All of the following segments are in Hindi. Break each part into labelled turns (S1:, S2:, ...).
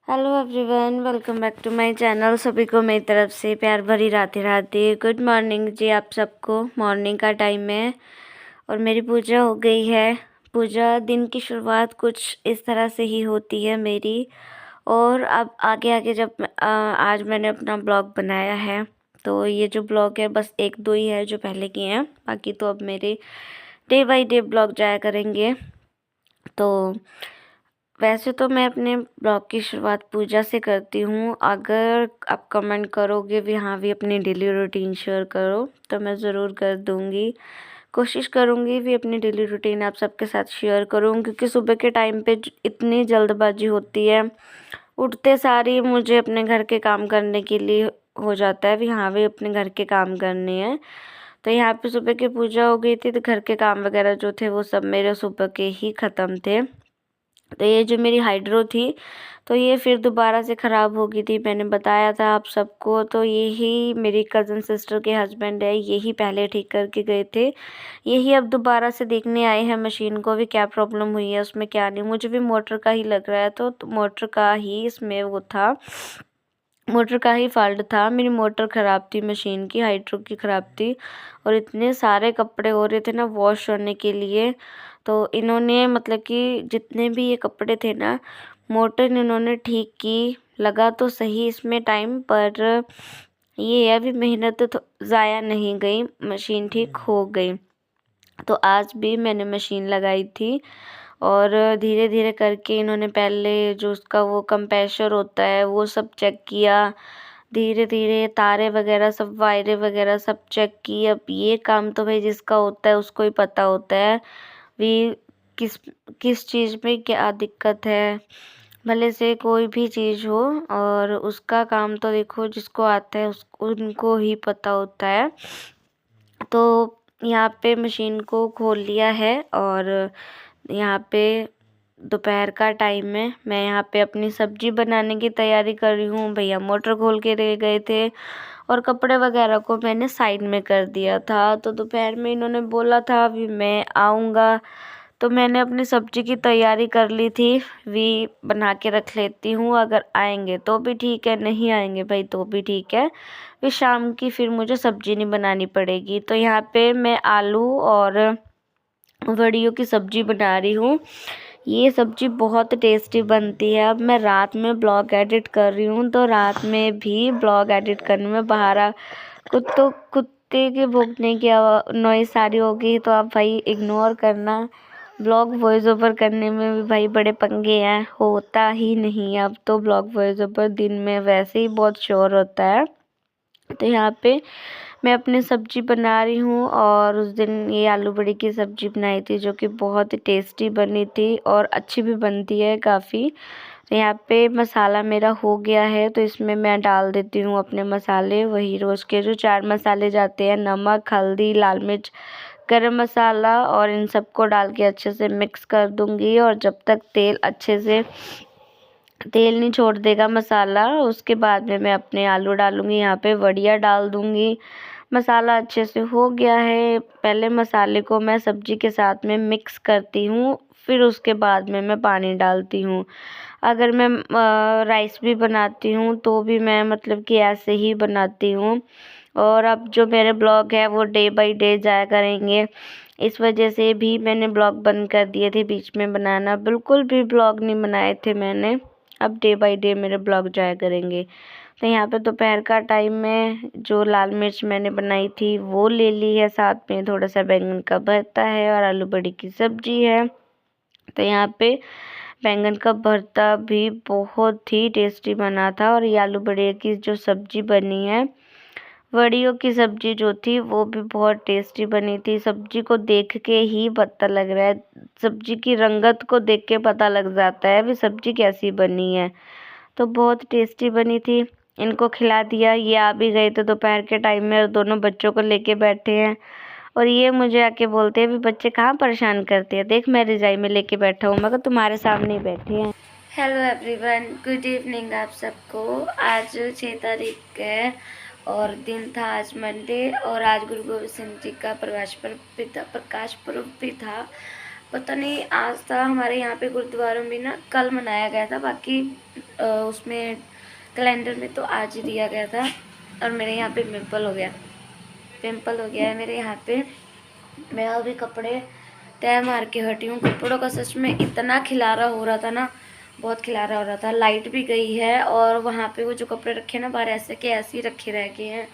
S1: Hello everyone, welcome back to my channel. सभी को मेरी तरफ से प्यार भरी राधे राधे। गुड मॉर्निंग जी आप सबको। मॉर्निंग का टाइम है और मेरी पूजा हो गई है। पूजा दिन की शुरुआत कुछ इस तरह से ही होती है मेरी। और अब आगे आगे जब आज मैंने अपना ब्लॉग बनाया है, तो ये जो ब्लॉग है बस एक दो ही है जो पहले किए हैं, बाकी तो अब मेरे डे बाय डे ब्लॉग जाया करेंगे। तो वैसे तो मैं अपने ब्लॉग की शुरुआत पूजा से करती हूँ। अगर आप कमेंट करोगे भी हाँ भी अपनी डेली रूटीन शेयर करो, तो मैं ज़रूर कर दूँगी। कोशिश करूँगी भी अपनी डेली रूटीन आप सबके साथ शेयर करूँ, क्योंकि सुबह के टाइम पे इतनी जल्दबाजी होती है। उठते सार ही मुझे अपने घर के काम करने के लिए हो जाता है भी हाँ भी अपने घर के काम करने हैं। तो यहाँ पे सुबह की पूजा हो गई थी, तो घर के काम वगैरह जो थे वो सब मेरे सुबह के ही ख़त्म थे। तो ये जो मेरी हाइड्रो थी, तो ये फिर दोबारा से ख़राब हो गई थी। मैंने बताया था आप सबको। तो यही मेरी कज़न सिस्टर के हस्बैंड है, यही पहले ठीक करके गए थे। यही अब दोबारा से देखने आए हैं मशीन को भी क्या प्रॉब्लम हुई है, उसमें क्या नहीं। मुझे भी मोटर का ही लग रहा है, तो मोटर का ही इसमें वो था, मोटर का ही फॉल्ट था। मेरी मोटर ख़राब थी, मशीन की हाइड्रो की ख़राब थी। और इतने सारे कपड़े हो रहे थे ना वॉश होने के लिए, तो इन्होंने मतलब कि जितने भी ये कपड़े थे ना, मोटर इन्होंने ठीक की। लगा तो सही इसमें टाइम, पर ये है अभी मेहनत तो ज़ाया नहीं गई, मशीन ठीक हो गई। तो आज भी मैंने मशीन लगाई थी और धीरे धीरे करके इन्होंने पहले जो उसका वो कंप्रेसर होता है वो सब चेक किया। धीरे धीरे तारे वगैरह सब, वायरें वगैरह सब चेक की। अब ये काम तो भाई जिसका होता है उसको ही पता होता है भी किस किस चीज़ में क्या दिक्कत है, भले से कोई भी चीज़ हो। और उसका काम तो देखो जिसको आता है उसको उनको ही पता होता है। तो यहाँ पे मशीन को खोल लिया है और यहाँ पे दोपहर का टाइम है। मैं यहाँ पे अपनी सब्जी बनाने की तैयारी कर रही हूँ। भैया मोटर खोल के रह गए थे और कपड़े वगैरह को मैंने साइड में कर दिया था। तो दोपहर में इन्होंने बोला था भी मैं आऊँगा, तो मैंने अपनी सब्जी की तैयारी कर ली थी। भी बना के रख लेती हूँ, अगर आएंगे तो भी ठीक है, नहीं आएंगे भाई तो भी ठीक है। फिर शाम की फिर मुझे सब्जी नहीं बनानी पड़ेगी। तो यहाँ पे मैं आलू और वड़ियों की सब्जी बना रही हूँ। ये सब्जी बहुत टेस्टी बनती है। अब मैं रात में ब्लॉग एडिट कर रही हूँ, तो रात में भी ब्लॉग एडिट करने में बाहर कुत्ते के भौंकने की नॉइज़ सारी होगी, तो आप भाई इग्नोर करना। ब्लॉग वॉइस ओवर करने में भी भाई बड़े पंगे हैं, होता ही नहीं है अब तो ब्लॉग वॉइस ओवर। दिन में वैसे ही बहुत शोर होता है। तो यहाँ पे मैं अपनी सब्जी बना रही हूँ और उस दिन ये आलू बड़ी की सब्जी बनाई थी जो कि बहुत टेस्टी बनी थी और अच्छी भी बनती है काफ़ी। तो यहाँ पे मसाला मेरा हो गया है, तो इसमें मैं डाल देती हूँ अपने मसाले, वही रोज़ के जो 4 मसाले जाते हैं, नमक, हल्दी, लाल मिर्च, गरम मसाला, और इन सबको डाल के अच्छे से मिक्स कर दूँगी। और जब तक तेल नहीं छोड़ देगा मसाला, उसके बाद में मैं अपने आलू डालूँगी, यहाँ पे वड़िया डाल दूँगी। मसाला अच्छे से हो गया है। पहले मसाले को मैं सब्जी के साथ में मिक्स करती हूँ, फिर उसके बाद में मैं पानी डालती हूँ। अगर मैं राइस भी बनाती हूँ तो भी मैं मतलब कि ऐसे ही बनाती हूँ। और अब जो मेरे ब्लॉग है वो डे बाय डे जाया करेंगे। इस वजह से भी मैंने ब्लॉग बंद कर दिए थे बीच में बनाना, बिल्कुल भी ब्लॉग नहीं बनाए थे मैंने। अब डे बाय डे मेरे ब्लॉग जाया करेंगे। तो यहाँ पे दोपहर का टाइम में जो लाल मिर्च मैंने बनाई थी वो ले ली है, साथ में थोड़ा सा बैंगन का भरता है और आलू बड़ी की सब्जी है। तो यहाँ पे बैंगन का भरता भी बहुत ही टेस्टी बना था और ये आलू बड़ी की जो सब्जी बनी है, वड़ियों की सब्जी जो थी वो भी बहुत टेस्टी बनी थी। सब्जी को देख के ही पता लग रहा है, सब्जी की रंगत को देख के पता लग जाता है भी सब्जी कैसी बनी है। तो बहुत टेस्टी बनी थी। इनको खिला दिया, ये आ भी गए थे दोपहर के टाइम में और दोनों बच्चों को लेके बैठे हैं। और ये मुझे आके बोलते हैं भी बच्चे कहाँ परेशान करते हैं, देख मैं रजाई में लेके बैठा हूँ, मगर तुम्हारे सामने ही बैठे हैं। हेलो एवरीवन, गुड इवनिंग आप सबको। आज 6 तारीख है और दिन था आज मंडे, और आज गुरु गोविंद सिंह जी का प्रकाश पर्व भी था। पता नहीं आज था हमारे यहाँ पे गुरुद्वारों में ना, कल मनाया गया था, बाकी उसमें कैलेंडर में तो आज ही दिया गया था। और मेरे यहाँ पे पिंपल हो गया है मेरे यहाँ पे। मैं अभी कपड़े तय मार के हटी हूँ। कपड़ों का सच में इतना खिलारा हो रहा था ना, बहुत खिलारा हो रहा था। लाइट भी गई है और वहाँ पे वो जो कपड़े रखे ना बाहर, ऐसे के ऐसे ही रखे रह गए हैं।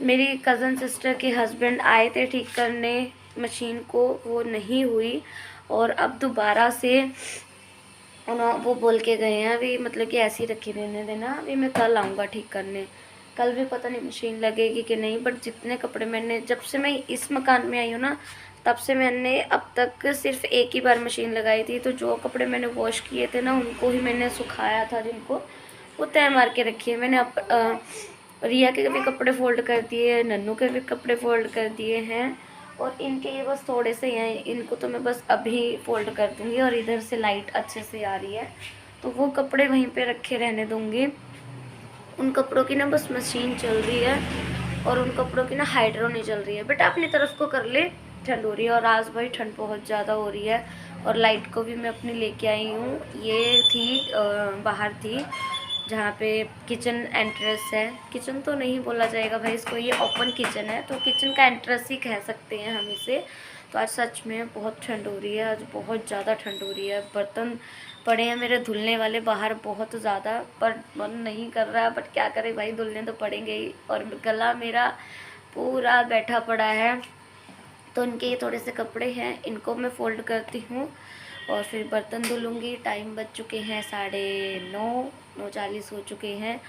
S1: मेरी कज़न सिस्टर के हस्बैंड आए थे ठीक करने मशीन को, वो नहीं हुई और अब दोबारा से वो बोल के गए हैं अभी, मतलब कि ऐसे ही रखी रहने देना, अभी मैं कल आऊँगा ठीक करने। कल भी पता नहीं मशीन लगेगी कि नहीं, बट जितने कपड़े मैंने, जब से मैं इस मकान में आई हूँ ना, तब से मैंने अब तक सिर्फ एक ही बार मशीन लगाई थी। तो जो कपड़े मैंने वॉश किए थे ना, उनको ही मैंने सुखाया था, जिनको वो तय मार के रखी है मैंने। रिया के भी कपड़े फोल्ड कर दिए, नन्नू के भी कपड़े फोल्ड कर दिए हैं और इनके ये बस थोड़े से हैं, इनको तो मैं बस अभी फोल्ड कर दूँगी। और इधर से लाइट अच्छे से आ रही है तो वो कपड़े वहीं पे रखे रहने दूँगी। उन कपड़ों की ना बस मशीन चल रही है और उन कपड़ों की ना हाइड्रो नहीं चल रही है। बेटा अपनी तरफ को कर ले, ठंड हो रही है। और आज भाई ठंड बहुत ज़्यादा हो रही है। और लाइट को भी मैं अपनी लेके आई हूँ, ये थी बाहर थी जहाँ पे किचन एंट्रेंस है। किचन तो नहीं बोला जाएगा भाई इसको, ये ओपन किचन है, तो किचन का एंट्रेंस ही कह सकते हैं हम इसे। तो आज सच में बहुत ठंड हो रही है, आज बहुत ज़्यादा ठंड हो रही है। बर्तन पड़े हैं मेरे धुलने वाले बाहर बहुत ज़्यादा, पर मन नहीं कर रहा, बट क्या करें भाई, धुलने तो पड़ेंगे ही। और गला मेरा पूरा बैठा पड़ा है, तो इनके ये थोड़े से कपड़े हैं, इनको मैं फ़ोल्ड करती हूँ और फिर बर्तन धुलूँगी। टाइम बज चुके हैं 9:40 हो चुके हैं।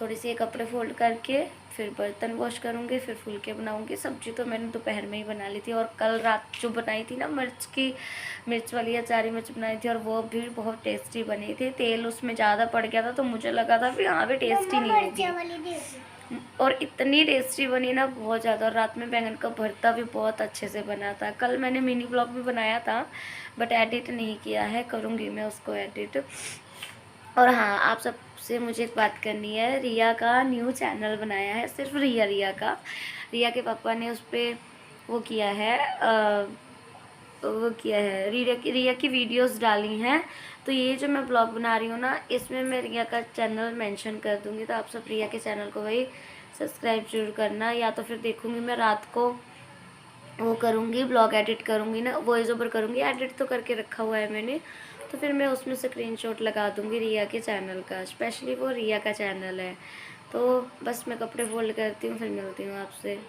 S1: थोड़ी सी ये कपड़े फ़ोल्ड करके फिर बर्तन वॉश करूँगी, फिर फुलके बनाऊँगी। सब्ज़ी तो मैंने दोपहर में ही बना ली थी और कल रात जो बनाई थी ना मिर्च वाली अचारी मिर्च बनाई थी, और वो भी बहुत टेस्टी बनी थी। तेल उसमें ज़्यादा पड़ गया था तो मुझे लगा था फिर हाँ भी टेस्टी नहीं होगी, और इतनी टेस्टी बनी ना, बहुत ज़्यादा। और रात में बैंगन का भरता भी बहुत अच्छे से बना था। कल मैंने मिनी ब्लॉग भी बनाया था बट एडिट नहीं किया है, करूँगी मैं उसको एडिट। और हाँ, आप सबसे मुझे एक बात करनी है, रिया का न्यू चैनल बनाया है, सिर्फ रिया का। रिया के पापा ने उस पर वो किया है, रिया की वीडियोस डाली हैं। तो ये जो मैं ब्लॉग बना रही हूँ ना, इसमें मैं रिया का चैनल मेंशन कर दूँगी, तो आप सब रिया के चैनल को भाई सब्सक्राइब जरूर करना। या तो फिर देखूँगी मैं रात को वो करूँगी, ब्लॉग एडिट करूँगी ना, वॉइस ओवर करूँगी, एडिट तो करके रखा हुआ है मैंने, तो फिर मैं उसमें स्क्रीनशॉट लगा दूँगी रिया के चैनल का, स्पेशली वो रिया का चैनल है। तो बस मैं कपड़े फोल्ड करती हूँ, फिर मिलती हूँ आपसे।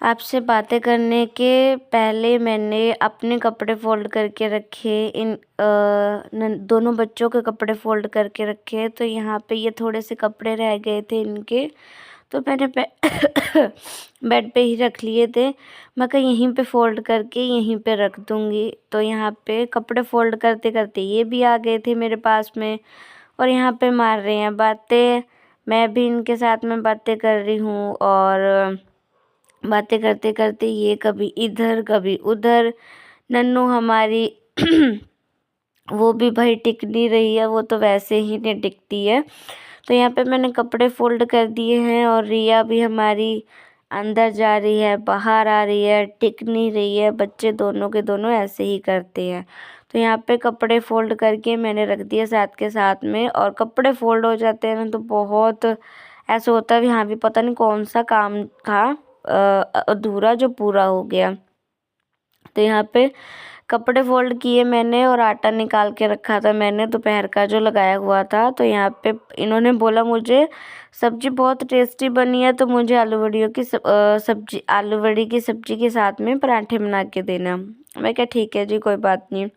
S1: आपसे बातें करने के पहले मैंने अपने कपड़े फ़ोल्ड करके रखे, दोनों बच्चों के कपड़े फ़ोल्ड करके रखे। तो यहाँ पे ये थोड़े से कपड़े रह गए थे इनके, तो मैंने बेड पे ही रख लिए थे। मैं कहा यहीं पे फ़ोल्ड करके यहीं पे रख दूँगी। तो यहाँ पे कपड़े फ़ोल्ड करते करते ये भी आ गए थे मेरे पास में और यहाँ पे मार रहे हैं बातें। मैं भी इनके साथ में बातें कर रही हूँ और बातें करते करते ये कभी इधर कभी उधर। नन्नू हमारी वो भी भाई टिक नहीं रही है, वो तो वैसे ही नहीं टिकती है। तो यहाँ पे मैंने कपड़े फ़ोल्ड कर दिए हैं और रिया भी हमारी अंदर जा रही है, बाहर आ रही है, टिक नहीं रही है। बच्चे दोनों के दोनों ऐसे ही करते हैं। तो यहाँ पे कपड़े फ़ोल्ड करके मैंने रख दिए साथ के साथ में। और कपड़े फ़ोल्ड हो जाते हैं ना तो बहुत ऐसा होता है हाँ भी पता नहीं कौन सा काम था अधूरा जो पूरा हो गया। तो यहाँ पे कपड़े फ़ोल्ड किए मैंने और आटा निकाल के रखा था मैंने दोपहर का जो लगाया हुआ था। तो यहाँ पे इन्होंने बोला मुझे सब्ज़ी बहुत टेस्टी बनी है, तो मुझे आलू बड़ी की सब्ज़ी के साथ में पराठे बना के देना। मैं क्या ठीक है जी, कोई बात नहीं।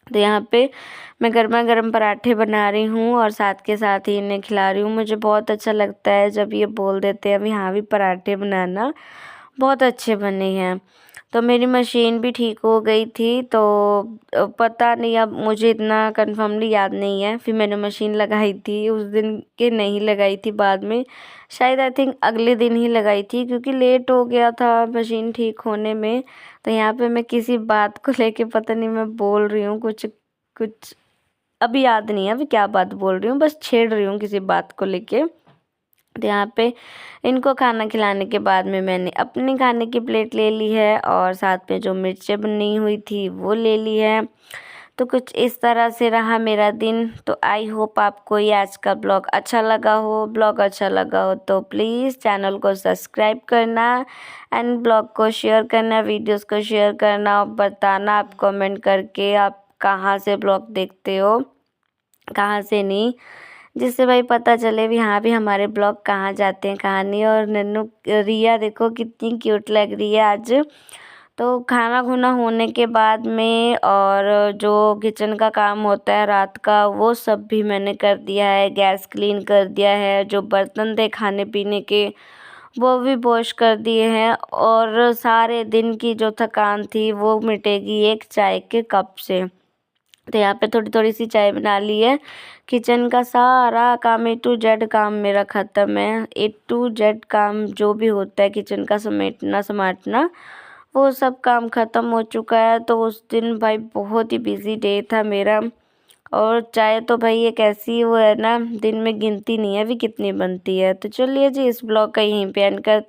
S1: तो यहाँ पे मैं गर्मा गर्म पराठे बना रही हूँ और साथ के साथ ही इन्हें खिला रही हूँ। मुझे बहुत अच्छा लगता है जब ये बोल देते हैं अभी हाँ भी पराठे बनाना, बहुत अच्छे बने हैं। तो मेरी मशीन भी ठीक हो गई थी, तो पता नहीं, अब मुझे इतना कंफर्मली याद नहीं है। फिर मैंने मशीन लगाई थी उस दिन के नहीं लगाई थी, बाद में शायद आई थिंक अगले दिन ही लगाई थी क्योंकि लेट हो गया था मशीन ठीक होने में। तो यहाँ पे मैं किसी बात को लेके पता नहीं मैं बोल रही हूँ कुछ अभी याद नहीं है अभी क्या बात बोल रही हूँ, बस छेड़ रही हूँ किसी बात को लेके। तो यहाँ पे इनको खाना खिलाने के बाद में मैंने अपनी खाने की प्लेट ले ली है और साथ में जो मिर्चें बनी हुई थी वो ले ली है। तो कुछ इस तरह से रहा मेरा दिन। तो आई होप आपको ये आज का ब्लॉग अच्छा लगा हो। ब्लॉग अच्छा लगा हो तो प्लीज़ चैनल को सब्सक्राइब करना एंड ब्लॉग को शेयर करना, वीडियोस को शेयर करना और बताना आप कमेंट करके आप कहाँ से ब्लॉग देखते हो, कहाँ से नहीं, जिससे भाई पता चले भी हाँ भी हमारे ब्लॉग कहाँ जाते हैं कहाँ नहीं। और नन्नू रिया देखो कितनी क्यूट लग रही है आज। तो खाना खुना होने के बाद में और जो किचन का काम होता है रात का वो सब भी मैंने कर दिया है। गैस क्लीन कर दिया है, जो बर्तन थे खाने पीने के वो भी वॉश कर दिए हैं और सारे दिन की जो थकान थी वो मिटेगी एक चाय के कप से। तो यहाँ पे थोड़ी थोड़ी सी चाय बना ली है। किचन का सारा काम A to Z काम मेरा ख़त्म है। A to Z काम जो भी होता है किचन का समेटना समाटना वो सब काम ख़त्म हो चुका है। तो उस दिन भाई बहुत ही बिजी डे था मेरा। और चाय तो भाई एक ऐसी वो है ना, दिन में गिनती नहीं है अभी कितनी बनती है। तो चलिए जी इस ब्लॉग का यहीं पे एंड करते